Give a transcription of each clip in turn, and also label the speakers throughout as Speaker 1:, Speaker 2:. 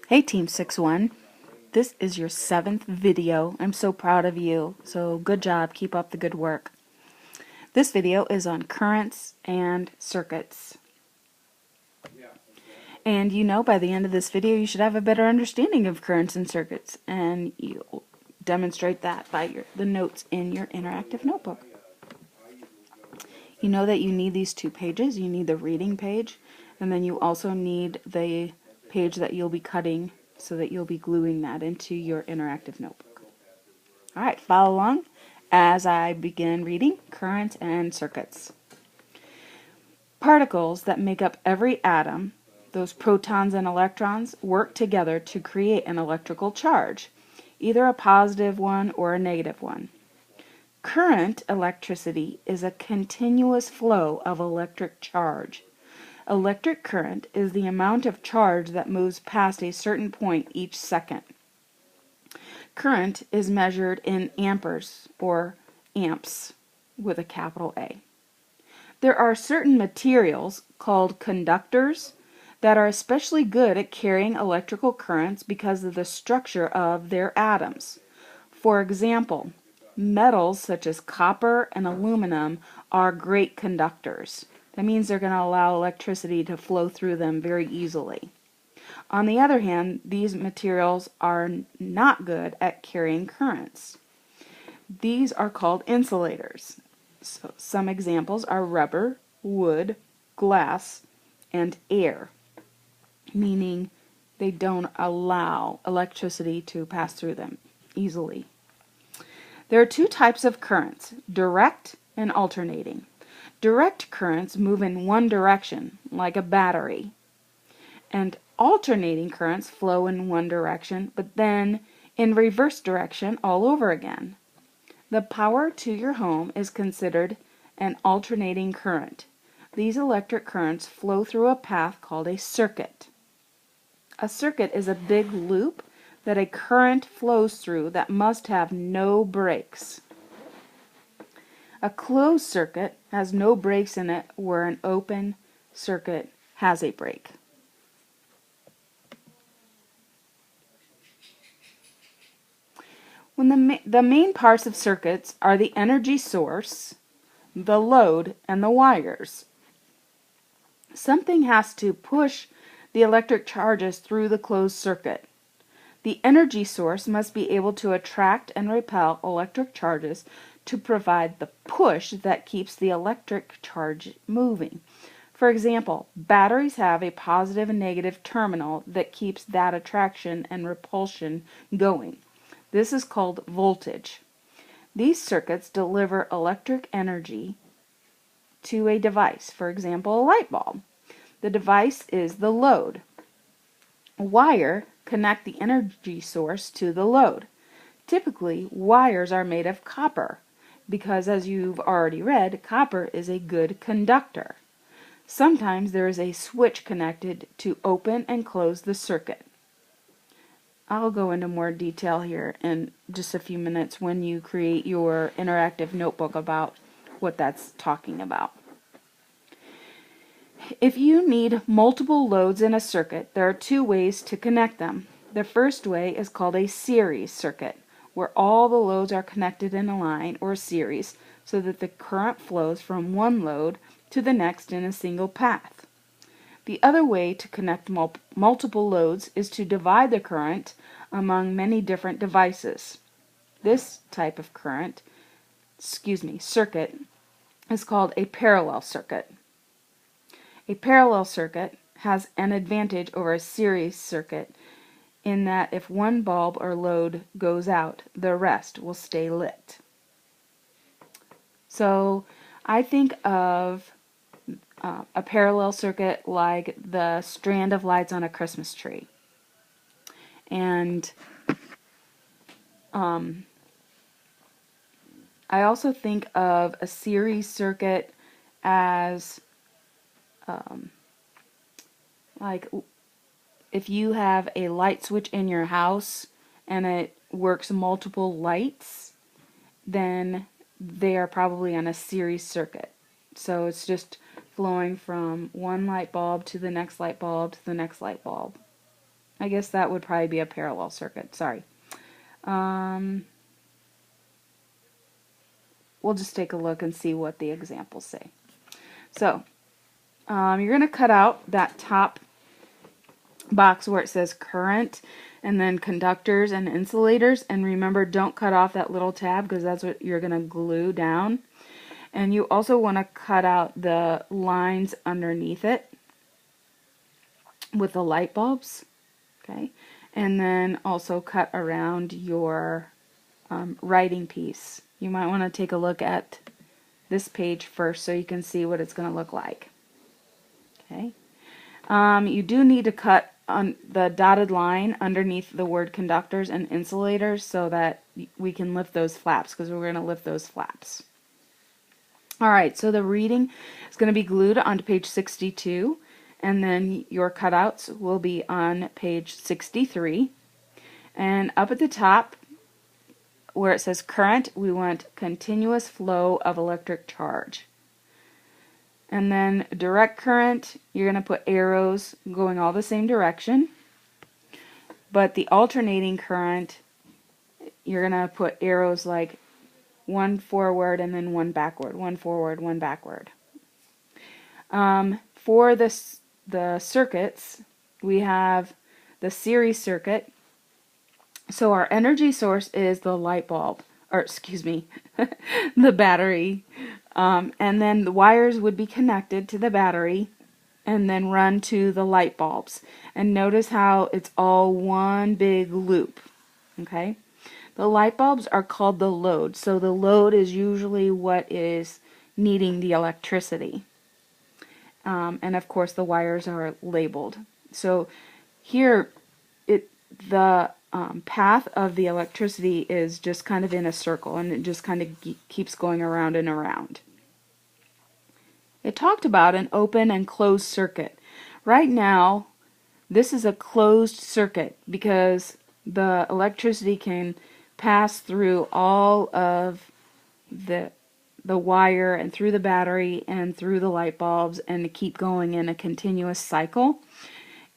Speaker 1: Hey Team 6-1, this is your 7th video. I'm so proud of you, so good job, keep up the good work. This video is on currents and circuits. And you know by the end of this video you should have a better understanding of currents and circuits, and you'll demonstrate that by the notes in your interactive notebook. You know that you need these two pages. You need the reading page, and then you also need the page that you'll be cutting so that you'll be gluing that into your interactive notebook. Alright, follow along as I begin reading current and circuits. Particles that make up every atom, those protons and electrons, work together to create an electrical charge, either a positive one or a negative one. Current electricity is a continuous flow of electric charge. Electric current is the amount of charge that moves past a certain point each second. Current is measured in amperes, or amps, with a capital A. There are certain materials, called conductors, that are especially good at carrying electrical currents because of the structure of their atoms. For example, metals such as copper and aluminum are great conductors. That means they're going to allow electricity to flow through them very easily. On the other hand, these materials are not good at carrying currents. These are called insulators. So some examples are rubber, wood, glass, and air, meaning they don't allow electricity to pass through them easily. There are two types of currents, direct and alternating. Direct currents move in one direction, like a battery, and alternating currents flow in one direction, but then in reverse direction all over again. The power to your home is considered an alternating current. These electric currents flow through a path called a circuit. A circuit is a big loop that a current flows through that must have no breaks. A closed circuit has no breaks in it, where an open circuit has a break. When the main parts of circuits are the energy source, the load, and the wires. Something has to push the electric charges through the closed circuit. The energy source must be able to attract and repel electric charges to provide the push that keeps the electric charge moving. For example, batteries have a positive and negative terminal that keeps that attraction and repulsion going. This is called voltage. These circuits deliver electric energy to a device, for example, a light bulb. The device is the load. A wire connects the energy source to the load. Typically, wires are made of copper because, as you've already read, copper is a good conductor. Sometimes there is a switch connected to open and close the circuit. I'll go into more detail here in just a few minutes when you create your interactive notebook about what that's talking about. If you need multiple loads in a circuit, there are two ways to connect them. The first way is called a series circuit, where all the loads are connected in a line or series so that the current flows from one load to the next in a single path. The other way to connect multiple loads is to divide the current among many different devices. This type of circuit is called a parallel circuit. A parallel circuit has an advantage over a series circuit in that if one bulb or load goes out, the rest will stay lit. So I think of a parallel circuit like the strand of lights on a Christmas tree. And I also think of a series circuit as like if you have a light switch in your house and it works multiple lights, then they are probably on a series circuit. So it's just flowing from one light bulb to the next light bulb to the next light bulb. I guess that would probably be a parallel circuit. Sorry. We'll just take a look and see what the examples say. So you're going to cut out that top box where it says current and then conductors and insulators, and remember, don't cut off that little tab because that's what you're going to glue down. And you also want to cut out the lines underneath it with the light bulbs, okay? And then also cut around your writing piece. You might want to take a look at this page first so you can see what it's going to look like. Okay. You do need to cut on the dotted line underneath the word conductors and insulators so that we can lift those flaps, because we're going to lift those flaps. Alright, so the reading is going to be glued onto page 62, and then your cutouts will be on page 63. And up at the top where it says current, we want continuous flow of electric charge. And then direct current, you're going to put arrows going all the same direction. But the alternating current, you're going to put arrows like one forward and then one backward, one forward, one backward. For the circuits, we have the series circuit. So our energy source is the light bulb, or excuse me, the battery. And then the wires would be connected to the battery and then run to the light bulbs. And notice how it's all one big loop. Okay? The light bulbs are called the load. So the load is usually what is needing the electricity. And of course the wires are labeled. So here the path of the electricity is just kind of in a circle, and it just kind of keeps going around and around. It talked about an open and closed circuit. Right now, this is a closed circuit because the electricity can pass through all of the wire and through the battery and through the light bulbs and keep going in a continuous cycle.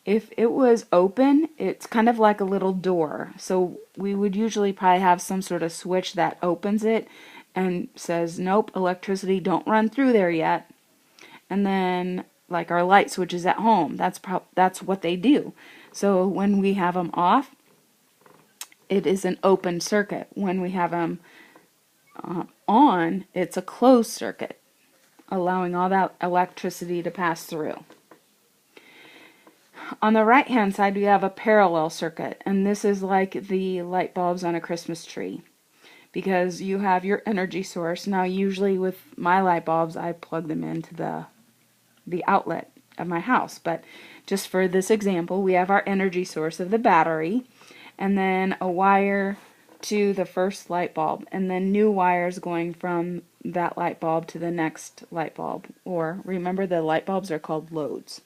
Speaker 1: If it was open, it's kind of like a little door. So we would usually probably have some sort of switch that opens it and says, nope, electricity don't run through there yet. And then like our light switches at home, that's what they do. So when we have them off, it is an open circuit. When we have them on, it's a closed circuit, allowing all that electricity to pass through. On the right hand side we have a parallel circuit, and this is like the light bulbs on a Christmas tree, because you have your energy source. Now usually with my light bulbs I plug them into the outlet of my house, but just for this example we have our energy source of the battery, and then a wire to the first light bulb, and then new wires going from that light bulb to the next light bulb. Or remember, the light bulbs are called loads.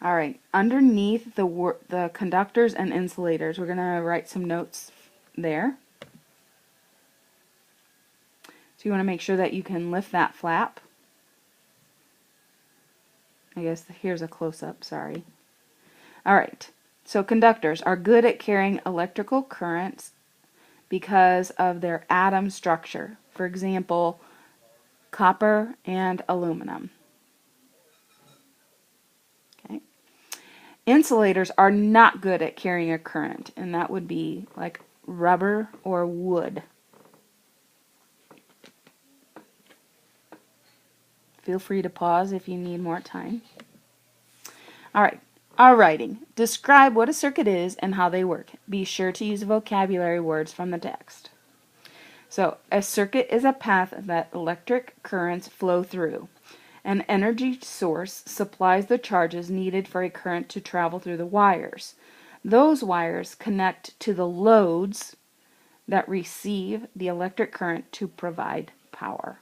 Speaker 1: Alright, underneath the conductors and insulators, we're going to write some notes there. So you want to make sure that you can lift that flap. I guess here's a close-up, sorry. Alright, so conductors are good at carrying electrical currents because of their atom structure. For example, copper and aluminum. Okay. Insulators are not good at carrying a current, and that would be like rubber or wood. Feel free to pause if you need more time. Alright, our writing. Describe what a circuit is and how they work. Be sure to use vocabulary words from the text. So, a circuit is a path that electric currents flow through. An energy source supplies the charges needed for a current to travel through the wires. Those wires connect to the loads that receive the electric current to provide power.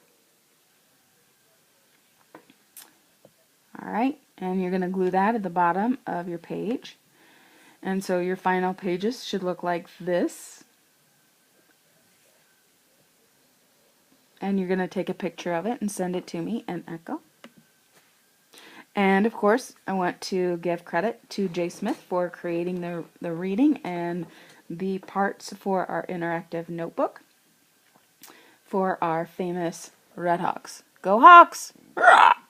Speaker 1: Alright, and you're going to glue that at the bottom of your page. And so your final pages should look like this. And you're going to take a picture of it and send it to me in Echo. And of course, I want to give credit to Jay Smith for creating the reading and the parts for our interactive notebook for our famous Red Hawks. Go Hawks! Hurrah!